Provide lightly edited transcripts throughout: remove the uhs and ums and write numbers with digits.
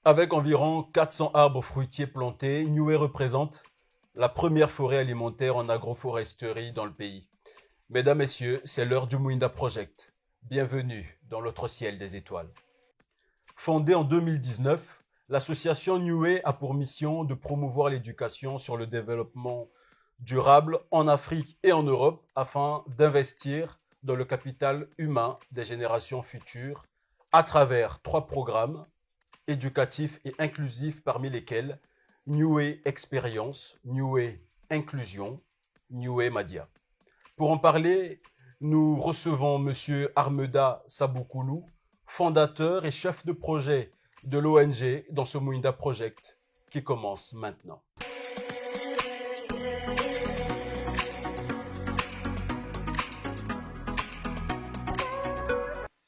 Avec environ 400 arbres fruitiers plantés, Niue représente la première forêt alimentaire en agroforesterie dans le pays. Mesdames, Messieurs, c'est l'heure du Mouinda Project. Bienvenue dans l'autre ciel des étoiles. Fondée en 2019, l'association Niue a pour mission de promouvoir l'éducation sur le développement durable en Afrique et en Europe afin d'investir dans le capital humain des générations futures à travers 3 programmes éducatifs et inclusifs parmi lesquels Niue Expérience, Niue Inclusion, Niue Madia. Pour en parler, nous recevons Monsieur Armeda Saboukoulou, fondateur et chef de projet de l'ONG dans ce Mouinda Project qui commence maintenant.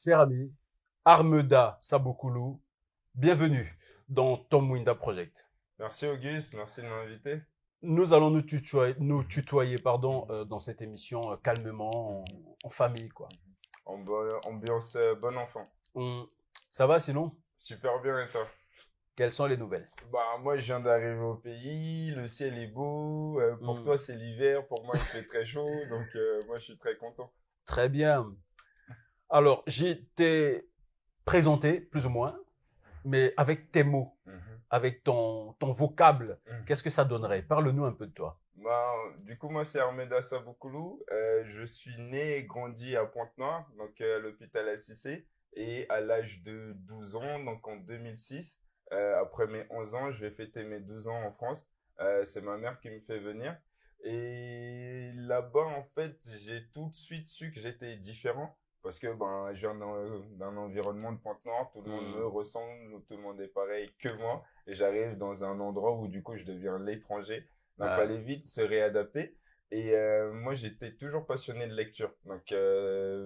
Cher ami, Armeda Saboukoulou, bienvenue dans ton Mouinda Project. Merci Auguste, merci de m'inviter. Nous allons nous tutoyer dans cette émission calmement, en famille, quoi. Ambiance bon enfant. Ça va sinon? Super bien et toi? Quelles sont les nouvelles? Moi je viens d'arriver au pays, le ciel est beau, pour toi c'est l'hiver, pour moi il fait très chaud, donc moi je suis très content. Très bien. Alors, j'ai été présenté, plus ou moins, mais avec tes mots, avec ton vocable, qu'est-ce que ça donnerait? Parle-nous un peu de toi. Du coup, moi, c'est Armeda Saboukoulou. Je suis né et grandi à Pointe-Noire, donc à l'hôpital Assissé. Et à l'âge de 12 ans, donc en 2006, après mes 11 ans, je vais fêter mes 12 ans en France. C'est ma mère qui me fait venir. Et là-bas, en fait, j'ai tout de suite su que j'étais différent. Parce que je viens d'un environnement de Pointe-Noire, tout le monde me ressemble, tout le monde est pareil que moi. Et j'arrive dans un endroit où du coup je deviens l'étranger. Donc il fallait vite se réadapter. Et moi j'étais toujours passionné de lecture. Donc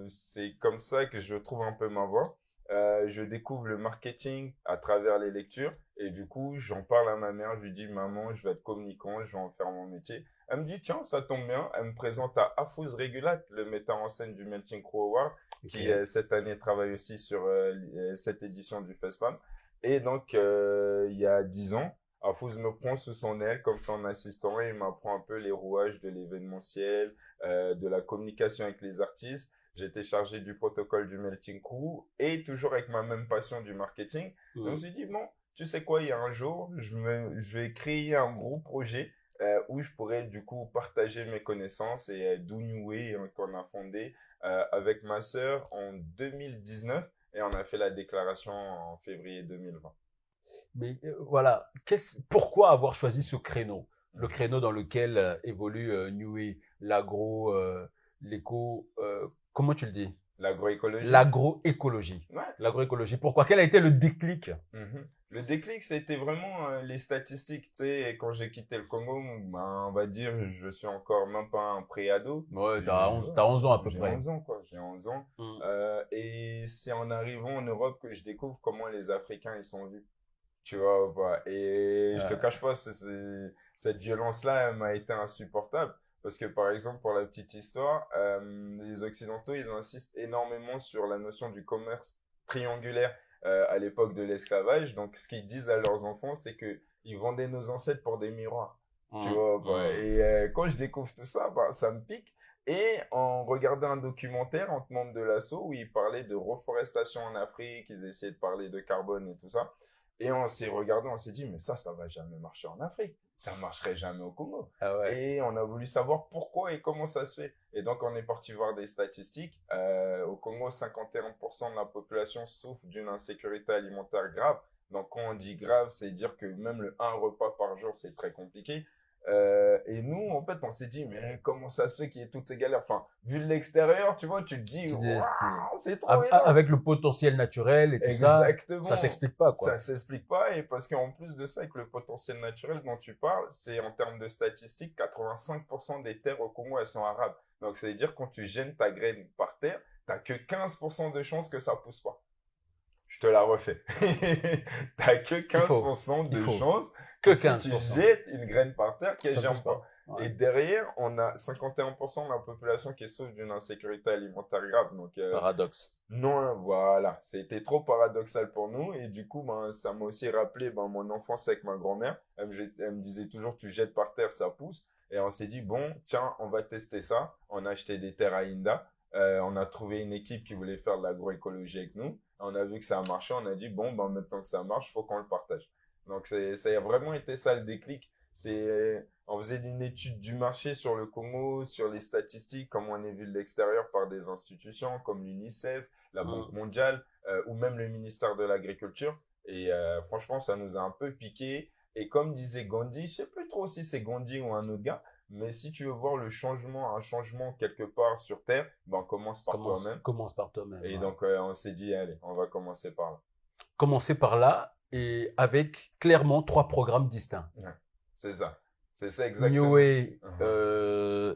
c'est comme ça que je trouve un peu ma voie. Je découvre le marketing à travers les lectures. Et du coup j'en parle à ma mère, je lui dis maman, je vais être communicant, je vais en faire mon métier. Elle me dit tiens, ça tombe bien. Elle me présente à Afouze Régulat, le metteur en scène du Melting Crow Award, qui cette année travaille aussi sur cette édition du FESPAM. Et donc il y a 10 ans, Afouze me prend sous son aile comme son assistant et il m'apprend un peu les rouages de l'événementiel, de la communication avec les artistes. J'étais chargé du protocole du Melting Crew et toujours avec ma même passion du marketing. Donc je me suis dit bon, tu sais quoi, il y a un jour, je vais créer un gros projet où je pourrais du coup partager mes connaissances et d'où Niue qu'on a fondé avec ma sœur en 2019 et on a fait la déclaration en février 2020. Mais voilà, pourquoi avoir choisi ce créneau? Le créneau dans lequel évolue Niue, l'agro, l'éco, comment tu le dis? L'agroécologie. L'agroécologie. Ouais. L'agroécologie. Pourquoi? Quel a été le déclic? Le déclic, c'était vraiment les statistiques. Tu sais, quand j'ai quitté le Congo, on va dire, je suis encore même pas un pré-ado. Ouais, t'as 11 ans à peu près. J'ai 11 ans, quoi. J'ai 11 ans. Et c'est en arrivant en Europe que je découvre comment les Africains, ils sont vus. Tu vois, et je te cache pas, cette violence-là, elle m'a été insupportable. Parce que, par exemple, pour la petite histoire, les Occidentaux, ils insistent énormément sur la notion du commerce triangulaire à l'époque de l'esclavage. Donc, ce qu'ils disent à leurs enfants, c'est que ils vendaient nos ancêtres pour des miroirs. Tu vois, et quand je découvre tout ça, ça me pique. Et en regardant un documentaire entre membres de l'assaut où ils parlaient de reforestation en Afrique, ils essayaient de parler de carbone et tout ça. Et on s'est regardé, on s'est dit, mais ça va jamais marcher en Afrique. Ça marcherait jamais au Congo. Ah ouais. Et on a voulu savoir pourquoi et comment ça se fait. Et donc, on est parti voir des statistiques. Au Congo, 51% de la population souffre d'une insécurité alimentaire grave. Donc, quand on dit grave, c'est dire que même le 1 repas par jour, c'est très compliqué. Et nous, en fait, on s'est dit, mais comment ça se fait qu'il y ait toutes ces galères? Enfin, vu de l'extérieur, tu vois, tu te dis, c'est trop énorme. Avec le potentiel naturel et tout ça s'explique pas, quoi. Ça s'explique pas, et parce qu'en plus de ça, avec le potentiel naturel dont tu parles, c'est en termes de statistiques, 85% des terres au Congo, elles sont arables. Donc, ça veut dire quand tu gènes ta graine par terre, t'as que 15% de chances que ça pousse pas. Je te la refais. T'as que 15% de chance que si tu jettes une graine par terre, qu'elle germe pas. Et Ouais. derrière, on a 51% de la population qui souffre d'une insécurité alimentaire grave. Donc, Paradoxe. non, voilà, c'était trop paradoxal pour nous et du coup, ben, ça m'a aussi rappelé ben, mon enfance avec ma grand-mère. Elle me disait toujours, tu jettes par terre, ça pousse. Et on s'est dit, bon, tiens, on va tester ça. On a acheté des terres à Inda. On a trouvé une équipe qui voulait faire de l'agroécologie avec nous. On a vu que ça a marché. On a dit, bon, ben, maintenant que ça marche, faut qu'on le partage. Donc, ça a vraiment été ça le déclic. On faisait une étude du marché sur le Congo, sur les statistiques, comment on est vu de l'extérieur par des institutions comme l'UNICEF, la Banque Hum. mondiale ou même le ministère de l'Agriculture. Et franchement, ça nous a un peu piqué. Et comme disait Gandhi, je sais plus trop si c'est Gandhi ou un autre gars, mais si tu veux voir le changement, un changement quelque part sur Terre, ben on commence par toi-même. Commence par toi-même. Et Ouais. donc on s'est dit, allez, on va commencer par là. Commencer par là et avec clairement 3 programmes distincts. Ouais, c'est ça. C'est ça New exactement. Way, Mhm.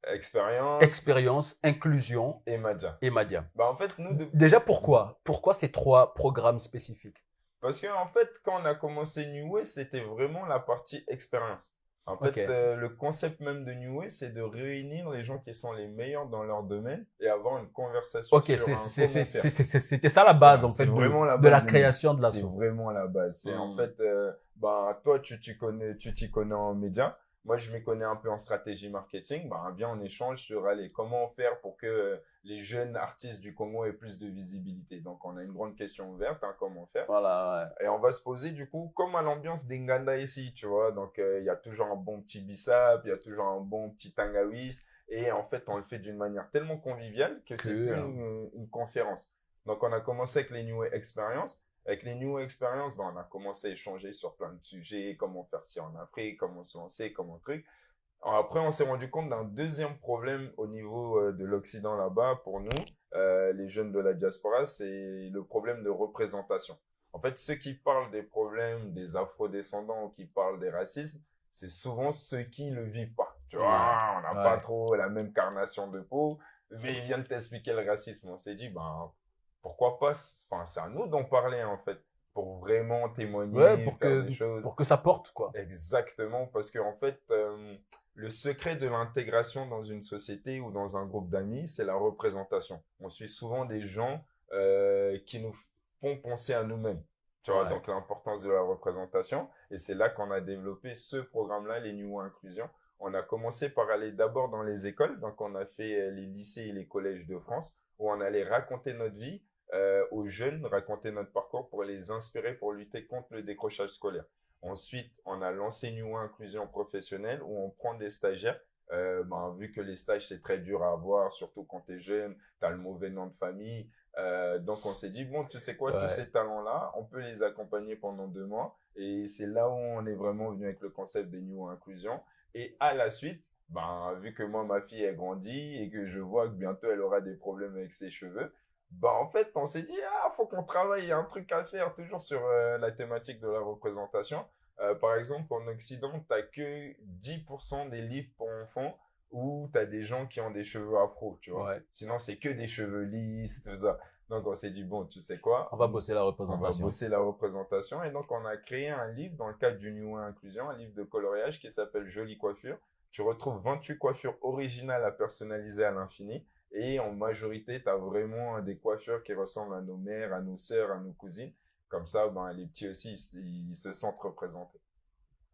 Expérience expérience, inclusion et Madia. et Madia. Bah en fait, nous, Déjà, pourquoi? Pourquoi ces 3 programmes spécifiques? parce que en fait, quand on a commencé New Way, c'était vraiment la partie expérience. En fait, Ok. le concept même de New Way, c'est de réunir les gens qui sont les meilleurs dans leur domaine et avoir une conversation Ok, sur un comment faire. c'était ça la base Voilà, en fait c'est vraiment la de la base de New Way. création de C'est l'assaut. vraiment la base. C'est en Hmm. fait, bah toi, tu t'y connais en médias. Moi, je m'y connais un peu en stratégie marketing. Bah, viens, on échange sur, allez, comment faire pour que les jeunes artistes du Congo aient plus de visibilité. Donc, on a une grande question ouverte, hein, comment faire. Voilà, Et on va se poser du coup comme à l'ambiance d'Inganda ici, tu vois. Donc il y a toujours un bon petit bissap, il y a toujours un bon petit tangawis. Et en fait, on le fait d'une manière tellement conviviale que que c'est plus une conférence. Donc on a commencé avec les New Experience. Avec les New Experience, ben, on a commencé à échanger sur plein de sujets, comment faire ci en Afrique, comment se lancer, comment truc. Alors, après, on s'est rendu compte d'un deuxième problème au niveau de l'Occident là-bas pour nous, les jeunes de la diaspora, c'est le problème de représentation. En fait, ceux qui parlent des problèmes des afro-descendants ou qui parlent des racismes, c'est souvent ceux qui le vivent pas. Tu ouais, vois, on n'a pas ouais. trop la même carnation de peau, mais ils viennent t'expliquer le racisme. On s'est dit, ben, pourquoi pas, enfin, c'est à nous d'en parler, en fait, pour vraiment Ouais, témoigner, faire des choses. pour que ça porte quoi. Exactement, parce qu'en fait, le secret de l'intégration dans une société ou dans un groupe d'amis, c'est la représentation. On suit souvent des gens qui nous font penser à nous-mêmes. Tu vois, Ouais. donc l'importance de la représentation. Et c'est là qu'on a développé ce programme-là, les New Inclusion. On a commencé par aller d'abord dans les écoles. Donc on a fait les lycées et les collèges de France, où on allait raconter notre vie aux jeunes, raconter notre parcours pour les inspirer pour lutter contre le décrochage scolaire. Ensuite, on a lancé New Inclusion professionnelle où on prend des stagiaires. Ben, vu que les stages, c'est très dur à avoir, surtout quand tu es jeune, tu as le mauvais nom de famille. Donc, on s'est dit, bon, tu sais quoi, tous Ouais. ces talents-là, on peut les accompagner pendant 2 mois. Et c'est là où on est vraiment venu avec le concept des New Inclusion. Et à la suite, ben, vu que moi, ma fille, elle grandit et que je vois que bientôt, elle aura des problèmes avec ses cheveux, bah en fait, on s'est dit, ah, faut qu'on travaille, il y a un truc à faire toujours sur la thématique de la représentation. Par exemple, en Occident, t'as que 10% des livres pour enfants où t'as des gens qui ont des cheveux afro, tu vois. Ouais. Sinon, c'est que des cheveux lisses, tout ça. Donc, on s'est dit, bon, tu sais quoi, On va bosser la on va représentation. bosser la représentation. Et donc, on a créé un livre dans le cadre du New Inclusion, un livre de coloriage qui s'appelle Jolie coiffure. Tu retrouves 28 coiffures originales à personnaliser à l'infini. Et en majorité, tu as vraiment des coiffures qui ressemblent à nos mères, à nos sœurs, à nos cousines. Comme ça, ben, les petits aussi, ils se sentent représentés.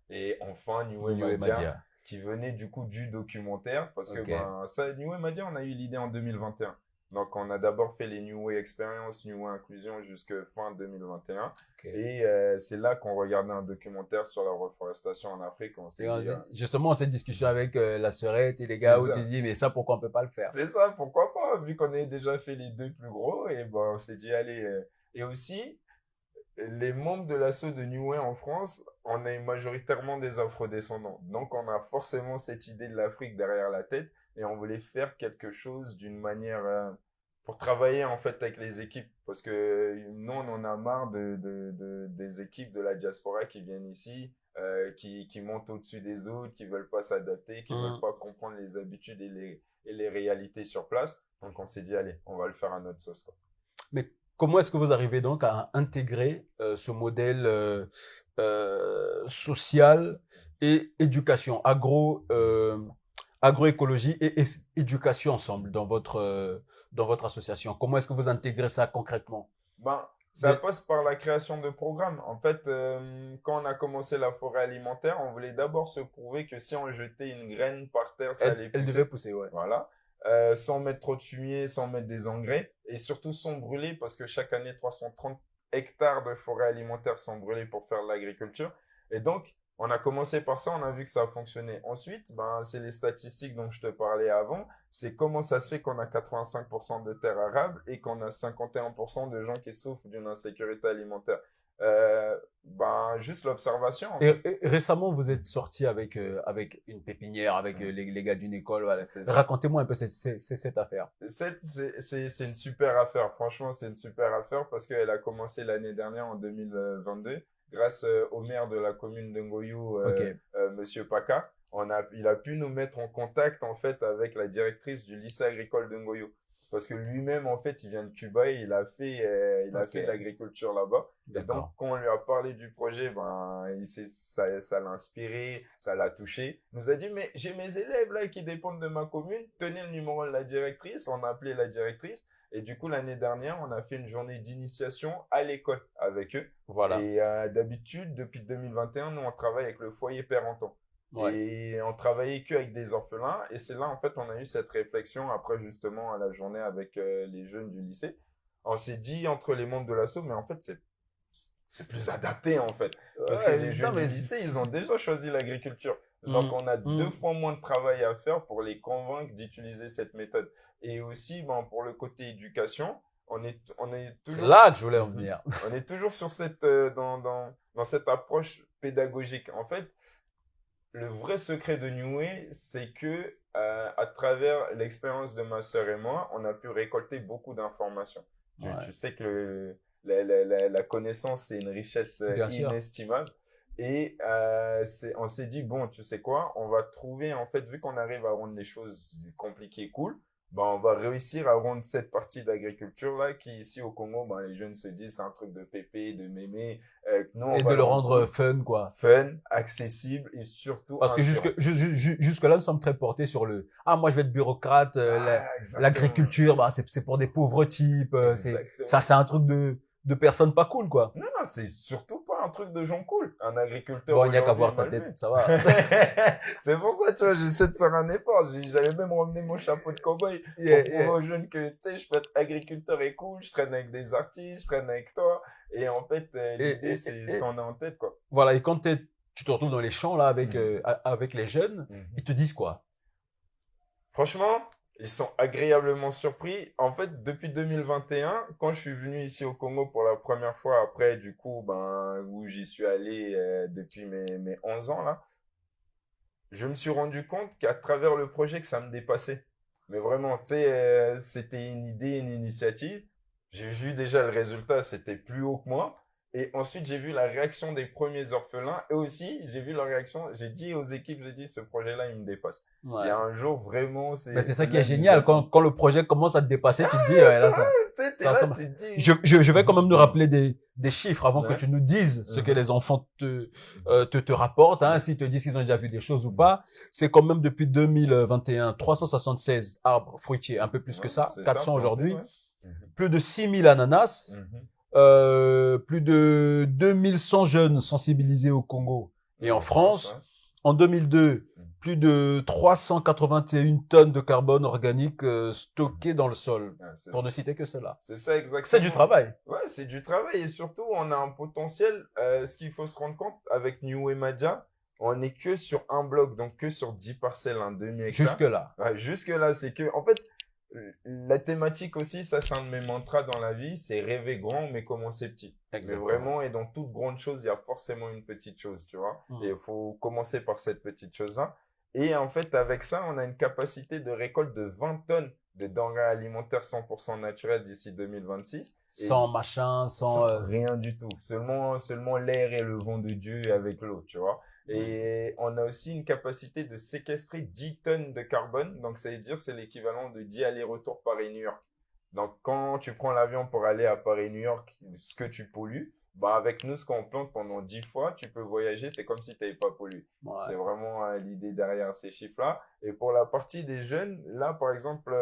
Et enfin, New New Madia, Madia. qui venait du coup du documentaire, parce que Ok. ben, ça, New Madia, on a eu l'idée en 2021. Donc, on a d'abord fait les New Way Experience, New Way Inclusion jusqu'à fin 2021. Ok. Et c'est là qu'on regardait un documentaire sur la reforestation en Afrique. On s'est Et dit, justement, cette discussion avec la sœurette et les c'est gars où tu ça. dis, mais ça, pourquoi on peut pas le faire? C'est ça, pourquoi pas, vu qu'on a déjà fait les deux plus gros, et ben on s'est dit, allez. Et aussi, les membres de l'assaut de New Way en France, on est majoritairement des afrodescendants. Donc on a forcément cette idée de l'Afrique derrière la tête, et on voulait faire quelque chose d'une manière pour travailler en fait avec les équipes. Parce que nous, on en a marre des équipes de la diaspora qui viennent ici, qui montent au-dessus des autres, qui veulent pas s'adapter, qui veulent Hmm. pas comprendre les habitudes et les réalités sur place. Donc on s'est dit, allez, on va le faire à notre sauce, quoi. Mais Comment est-ce que vous arrivez donc à intégrer ce modèle social et éducation, agroécologie et éducation ensemble dans votre association? Comment est-ce que vous intégrez ça concrètement? Ben, ça Dé- passe par la création de programmes. En fait, quand on a commencé la forêt alimentaire, on voulait d'abord se prouver que si on jetait une graine par terre, ça allait Elle devait pousser. pousser, ouais. Voilà. Sans mettre trop de fumier, sans mettre des engrais et surtout sans brûler parce que chaque année, 330 hectares de forêt alimentaire sont brûlés pour faire de l'agriculture. Et donc, on a commencé par ça, on a vu que ça a fonctionné. Ensuite, ben, c'est les statistiques dont je te parlais avant. C'est comment ça se fait qu'on a 85% de terres arables et qu'on a 51% de gens qui souffrent d'une insécurité alimentaire. Ben, juste l'observation, en fait. Et récemment, vous êtes sorti avec une pépinière, avec les gars d'une école. Voilà. C'est ça. Racontez-moi un peu cette affaire. C'est une super affaire. Franchement, c'est une super affaire parce qu'elle a commencé l'année dernière en 2022 grâce au maire de la commune de Ngoyou, Ok, Monsieur Paca. Il a pu nous mettre en contact en fait avec la directrice du lycée agricole de Ngoyou parce que lui-même en fait il vient de Cuba et il a ok, fait de l'agriculture là-bas. Et donc d'accord. quand on lui a parlé du projet, ben ça l'a inspiré, ça l'a touché. Il nous a dit mais j'ai mes élèves là qui dépendent de ma commune, tenez le numéro de la directrice. On a appelé la directrice et du coup l'année dernière on a fait une journée d'initiation à l'école avec eux. Voilà. Et d'habitude depuis 2021 nous on travaille avec le foyer père-enfant. Ouais, Et on travaillait que avec des orphelins. Et c'est là, en fait, on a eu cette réflexion après, justement, à la journée avec les jeunes du lycée. On s'est dit, entre les membres de l'asso, mais en fait, c'est plus adapté, en fait. Parce que les non jeunes du mais lycée, ils ont déjà choisi l'agriculture. Donc, hum, on a deux hum. fois moins de travail à faire pour les convaincre d'utiliser cette méthode. Et aussi, ben, pour le côté éducation, on est C'est toujours, là que je voulais en Mhm. venir. On est toujours sur cette, dans cette approche pédagogique. En fait, le vrai secret de New Way, c'est que à travers l'expérience de ma sœur et moi, on a pu récolter beaucoup d'informations. Ouais, Tu sais que la connaissance, c'est une richesse bien sûr. inestimable. Et on s'est dit, bon, tu sais quoi, on va trouver, en fait, vu qu'on arrive à rendre les choses compliquées cool, ben, on va réussir à rendre cette partie d'agriculture-là qui, ici au Congo, ben, les jeunes se disent, c'est un truc de pépé, de mémé. Nous, on Et va de le le rendre rendre cool, fun, quoi. fun, accessible et surtout Parce que inspirant. jusque là, nous sommes très portés sur ah, moi, je vais être bureaucrate, Ah, exactement. l'agriculture, bah, c'est pour des pauvres types, Exactement. c'est un truc de personnes pas cool, quoi. Non, non, c'est surtout pas un truc de gens cool. Un agriculteur Bon, il n'y a qu'à aujourd'hui est voir ta mal tête, vu. ça va. C'est pour ça, tu vois, j'essaie de faire un effort. J'avais même ramené mon chapeau de cow-boy pour Yeah, prouver yeah. aux jeunes que, tu sais, je peux être agriculteur et cool, je traîne avec des artistes, je traîne avec toi. Et en fait, l'idée, c'est ce qu'on a en tête, quoi. Voilà, et quand tu te retrouves dans les champs, là, Mhm. avec les jeunes, ils Mhm. te disent quoi? Franchement, ils sont agréablement surpris. En fait, depuis 2021, quand je suis venu ici au Congo pour la première fois, après, du coup, ben, où j'y suis allé depuis mes 11 ans, là, je me suis rendu compte qu'à travers le projet, que ça me dépassait. Mais vraiment, tu sais, c'était une idée, une initiative. J'ai vu déjà le résultat, c'était plus haut que moi. Et ensuite, j'ai vu la réaction des premiers orphelins. Et aussi, j'ai vu leur réaction. J'ai dit aux équipes, j'ai dit, ce projet-là, il me dépasse. Il y Ouais. a un jour, vraiment, Ben, c'est ça c'est qui est l'un des génial. jours. Quand le projet commence à te dépasser, tu te dis, ouais, là, Tu sais, t'es ça là, ressemble. tu te dis. Je vais quand même nous rappeler des chiffres avant que Ouais. tu nous dises ce que Mhm. les enfants te rapportent, hein, Ouais. s'ils te disent qu'ils ont déjà vu des choses ou Mhm. pas. C'est quand même depuis 2021, 376 arbres fruitiers, un peu plus que Ouais, ça, c'est ça, 400 planté, aujourd'hui, ouais. Mhm. plus de 6000 ananas, Mhm. plus de 2100 jeunes sensibilisés au Congo et en En France, France. ouais. En 2002, Mhm. plus de 381 tonnes de carbone organique stockées dans le sol, Ouais, c'est pour ça. ne citer que cela. C'est ça C'est du exactement. travail. Ouais, c'est du travail et surtout, on a un potentiel. Ce qu'il faut se rendre compte avec New Madia, on n'est que sur un bloc, donc que sur 10 parcelles, un demi-hectare. Jusque-là. Ouais, jusque-là, c'est que, en fait, la thématique aussi, ça c'est un de mes mantras dans la vie, c'est rêver grand mais commencer petit. Mais Exactement. vraiment, et dans toute grande chose, il y a forcément une petite chose, tu vois. Et Mm. il faut commencer par cette petite chose-là. Et en fait, avec ça, on a une capacité de récolte de 20 tonnes de denrées alimentaires 100% naturelles d'ici 2026. Et Sans machin, sans rien du tout. Seulement l'air et le vent de Dieu avec l'eau, tu vois. Et on a aussi une capacité de séquestrer 10 tonnes de carbone. Donc, ça veut dire c'est l'équivalent de 10 allers-retours Paris-New York. Donc, quand tu prends l'avion pour aller à Paris-New York, ce que tu pollues, bah, avec nous, ce qu'on plante pendant 10 fois, tu peux voyager, c'est comme si tu n'avais pas pollué. C'est Ouais. vraiment l'idée derrière ces chiffres-là. Et pour la partie des jeunes, là, par exemple,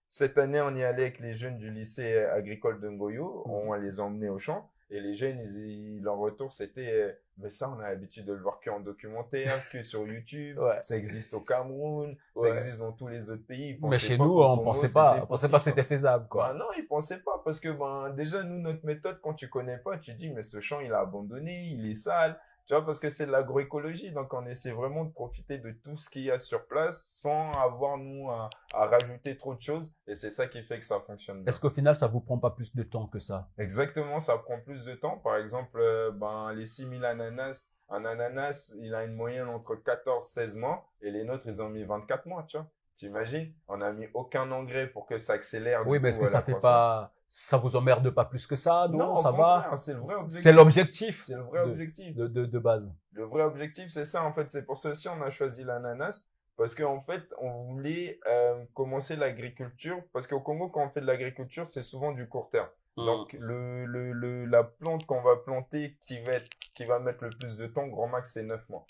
cette année, on y allait avec les jeunes du lycée agricole de Ngoyo. On Mhm. les a emmenés au champ. Et les jeunes, leur retour, c'était, mais ça, on a l'habitude de le voir qu'en documentaire, que sur YouTube. Ouais. Ça existe au Cameroun, ça Ouais. existe dans tous les autres pays. Ils Mais pensaient chez pas nous, qu'au Congo, c'était on pensait pas possible, que quoi. c'était faisable, Ben quoi. non, ils pensaient pas parce que ben déjà nous notre méthode quand tu connais pas, tu dis mais ce champ il a abandonné, il est sale. Tu vois parce que c'est de l'agroécologie donc on essaie vraiment de profiter de tout ce qu'il y a sur place sans avoir nous à rajouter trop de choses et c'est ça qui fait que ça fonctionne Est-ce bien. qu'au final, ça vous prend pas plus de temps que ça? Exactement, ça prend plus de temps. Par exemple, ben les 6000 ananas, un ananas, il a une moyenne entre 14 16 mois et les nôtres ils ont mis 24 mois, tu vois. T'imagines? On a mis aucun engrais pour que ça accélère Oui, du mais est-ce coup que la ça fait croissance. pas, ça vous emmerde pas plus que ça? Non, Non, au ça va? contraire, c'est le vrai C'est objectif. l'objectif C'est le vrai objectif. de base. Le vrai objectif, c'est ça, en fait. C'est pour ça aussi on a choisi l'ananas. Parce qu'en fait, on voulait commencer l'agriculture. Parce qu'au Congo, quand on fait de l'agriculture, c'est souvent du court terme. Donc, Hmm. la plante qu'on va planter qui va mettre le plus de temps, grand max, c'est 9 mois.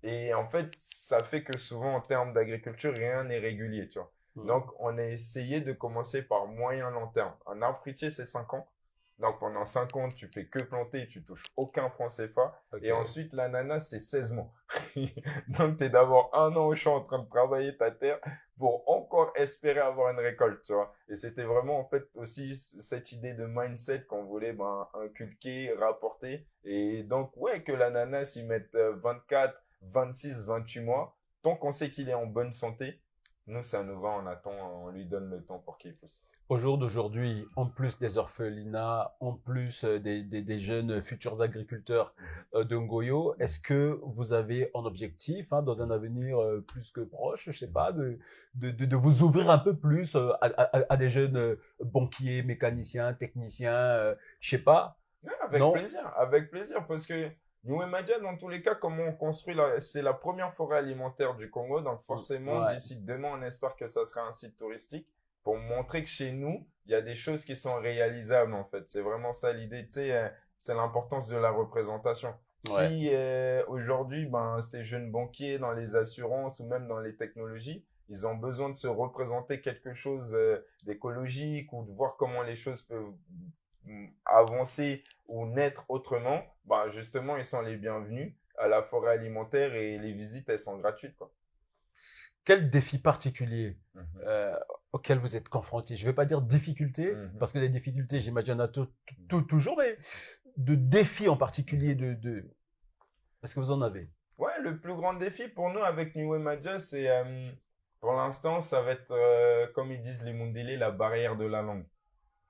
Et en fait, ça fait que souvent, en termes d'agriculture, rien n'est régulier, tu vois. Hmm. Donc, on a essayé de commencer par moyen long terme. Un arbre fruitier, c'est 5 ans. Donc, pendant 5 ans, tu fais que planter, tu touches aucun franc CFA. Ok. Et ensuite, l'ananas, c'est 16 mois. Donc, tu es d'abord un an au champ en train de travailler ta terre pour encore espérer avoir une récolte, tu vois. Et c'était vraiment, en fait, aussi cette idée de mindset qu'on voulait ben, inculquer, rapporter. Et donc, ouais, que l'ananas, ils mettent 24, 26, 28 mois. Tant qu'on sait qu'il est en bonne santé, nous, ça nous va, on attend, on lui donne le temps pour qu'il pousse. Au jour d'aujourd'hui, en plus des orphelinats, en plus des jeunes futurs agriculteurs Mhm. de Ngoyo, est-ce que vous avez en objectif, hein, dans un avenir plus que proche, je sais pas, de vous ouvrir un peu plus à des jeunes banquiers, mécaniciens, techniciens, je sais pas, Ouais, non? avec plaisir, parce que nous et Madia, dans tous les cas, comment on construit c'est la première forêt alimentaire du Congo, donc Mm, forcément, ouais, d'ici demain, on espère que ça sera un site touristique pour montrer que chez nous, il y a des choses qui sont réalisables, en fait. C'est vraiment ça l'idée, tu sais, c'est l'importance de la représentation. ouais. Si aujourd'hui, ben, ces jeunes banquiers dans les assurances ou même dans les technologies, ils ont besoin de se représenter quelque chose d'écologique ou de voir comment les choses peuvent avancer ou naître autrement, bah justement, ils sont les bienvenus à la forêt alimentaire et les visites, elles sont gratuites, quoi. Quel défi particulier Mhm. euh, auquel vous êtes confronté? Je ne vais pas dire difficulté, Mhm. parce que les difficultés, j'imagine, il y en a Mhm. toujours, mais de défis en particulier est-ce que vous en avez? Ouais, le plus grand défi pour nous avec New Madia, c'est pour l'instant, ça va être, comme ils disent les Mundélé, la barrière de la langue.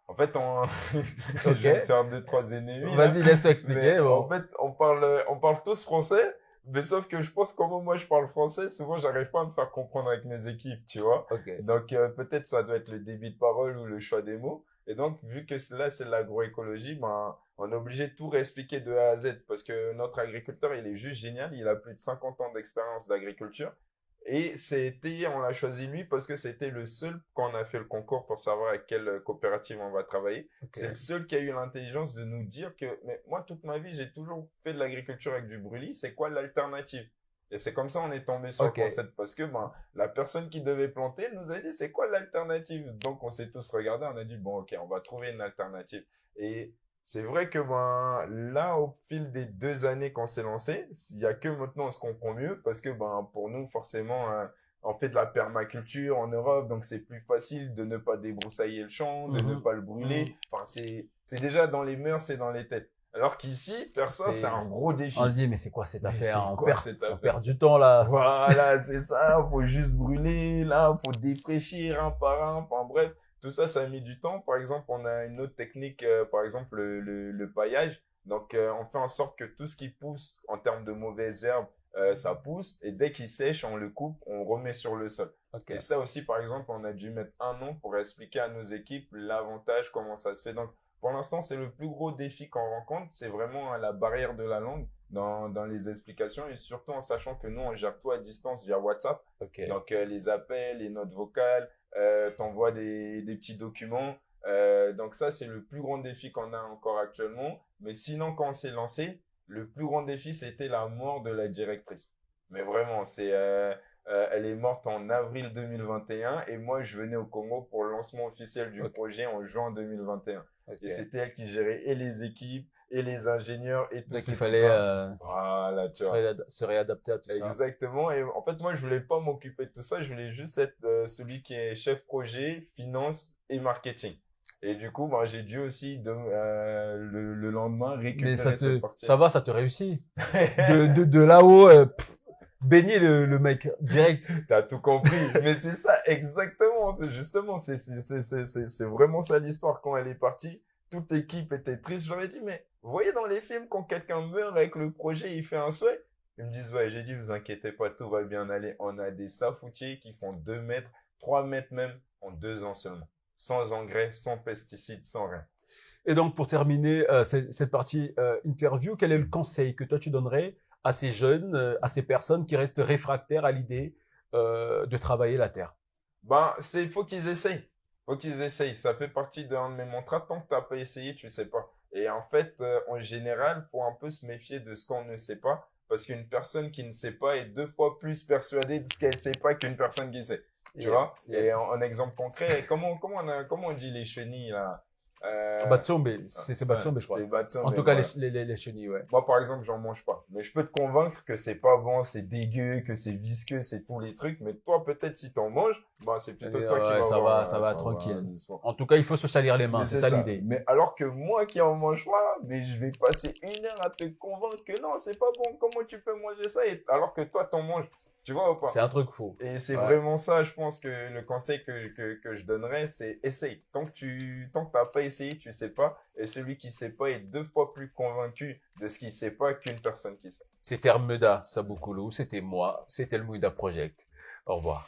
En fait, je Ok. vais me faire deux, trois ennemis là. Vas-y, laisse-toi Mais expliquer. en Bon. fait, on parle tous français. Mais sauf que je pense comment moi je parle français, souvent j'arrive pas à me faire comprendre avec mes équipes, tu vois. Ok. Donc peut-être ça doit être le débit de parole ou le choix des mots. Et donc vu que là c'est de l'agroécologie, ben on est obligé de tout réexpliquer de A à Z parce que notre agriculteur il est juste génial, il a plus de 50 ans d'expérience d'agriculture. Et on l'a choisi lui parce que c'était le seul, quand on a fait le concours pour savoir avec quelle coopérative on va travailler, Ok. c'est le seul qui a eu l'intelligence de nous dire que, mais moi, toute ma vie, j'ai toujours fait de l'agriculture avec du brûlis, c'est quoi l'alternative? Et c'est comme ça on est tombé sur le Ok. concept parce que ben, la personne qui devait planter nous a dit c'est quoi l'alternative? Donc on s'est tous regardés, on a dit bon ok, on va trouver une alternative. Et c'est vrai que ben, là, au fil des 2 années qu'on s'est lancé, il y a que maintenant on se comprend mieux parce que ben, pour nous, forcément, on fait de la permaculture en Europe, donc c'est plus facile de ne pas débroussailler le champ, de ne Mhm. pas le brûler. Mhm. Enfin, c'est déjà dans les mœurs et dans les têtes. Alors qu'ici, faire ça, c'est C'est, un gros on se défi. dit, mais c'est quoi cette Mais affaire? c'est quoi cette On affaire? perd du temps là. Voilà, c'est ça. Faut juste brûler. Là, faut défraîchir un par un. Enfin bref, tout ça, ça a mis du temps. Par exemple, on a une autre technique, par exemple le paillage. Donc, on fait en sorte que tout ce qui pousse en termes de mauvaises herbes, ça pousse. Et dès qu'il sèche, on le coupe, on remet sur le sol. Ok. Et ça aussi, par exemple, on a dû mettre un an pour expliquer à nos équipes l'avantage, comment ça se fait. Donc, pour l'instant, c'est le plus gros défi qu'on rencontre. C'est vraiment la barrière de la langue dans les explications et surtout en sachant que nous, on gère tout à distance via WhatsApp. Ok. Donc, les appels, les notes vocales, t'envoies des petits documents Donc ça, c'est le plus grand défi qu'on a encore actuellement. Mais sinon, quand on s'est lancé, le plus grand défi, c'était la mort de la directrice. Mais vraiment, elle est morte en avril 2021 et moi, je venais au Congo pour le lancement officiel du projet en juin 2021. Et c'était elle qui gérait et les équipes et les ingénieurs et tout ça. Donc il fallait voilà, tu vois. se réadapter à tout ça. Exactement. Et en fait, moi, je voulais pas m'occuper de tout ça. Je voulais juste être celui qui est chef projet, finance et marketing. Et du coup, bah, j'ai dû aussi le lendemain récupérer cette partie. Ça va, ça te réussit. De là-haut, baigner le mec direct. T'as tout compris. Mais c'est ça, exactement. Justement, c'est vraiment ça l'histoire. Quand elle est partie, toute l'équipe était triste. Je leur ai dit, mais vous voyez dans les films, quand quelqu'un meurt avec le projet, il fait un souhait. Ils me disent, ouais, j'ai dit, vous inquiétez pas, tout va bien aller. On a des safoutiers qui font 2 mètres, 3 mètres même, en 2 ans seulement. Sans engrais, sans pesticides, sans rien. Et donc, pour terminer cette partie interview, quel est le conseil que toi tu donnerais à ces jeunes, à ces personnes qui restent réfractaires à l'idée de travailler la terre? Ben, faut qu'ils essayent. Faut qu'ils essayent. Ça fait partie d'un de mes mantras. Tant que t'as pas essayé, tu sais pas. Et en fait, en général, faut un peu se méfier de ce qu'on ne sait pas. Parce qu'une personne qui ne sait pas est 2 fois plus persuadée de ce qu'elle sait pas qu'une personne qui sait. Tu vois? Et en exemple concret, comment on dit les chenilles, là? Batsombe, c'est Batsombe, je crois. C'est Batsombe. En tout cas, voilà. les chenilles, ouais. Moi, par exemple, j'en mange pas. Mais je peux te convaincre que c'est pas bon, c'est dégueu, que c'est visqueux, c'est tous les trucs. Mais toi, peut-être, si t'en manges, bah, c'est plutôt toi qui vas voir. Ça va tranquille. En tout cas, il faut se salir les mains. C'est ça l'idée. Mais alors que moi qui en mange pas, mais je vais passer 1 heure à te convaincre que non, c'est pas bon. Comment tu peux manger ça alors que toi, t'en manges? Tu vois ou pas? C'est un truc faux. Et c'est vraiment ça, je pense que le conseil que je donnerais, c'est essaye. Tant que t'as pas essayé, tu sais pas. Et celui qui sait pas est 2 fois plus convaincu de ce qu'il sait pas qu'une personne qui sait. C'était Armeda Saboukoulou, c'était moi, c'était le Mouida Project. Au revoir.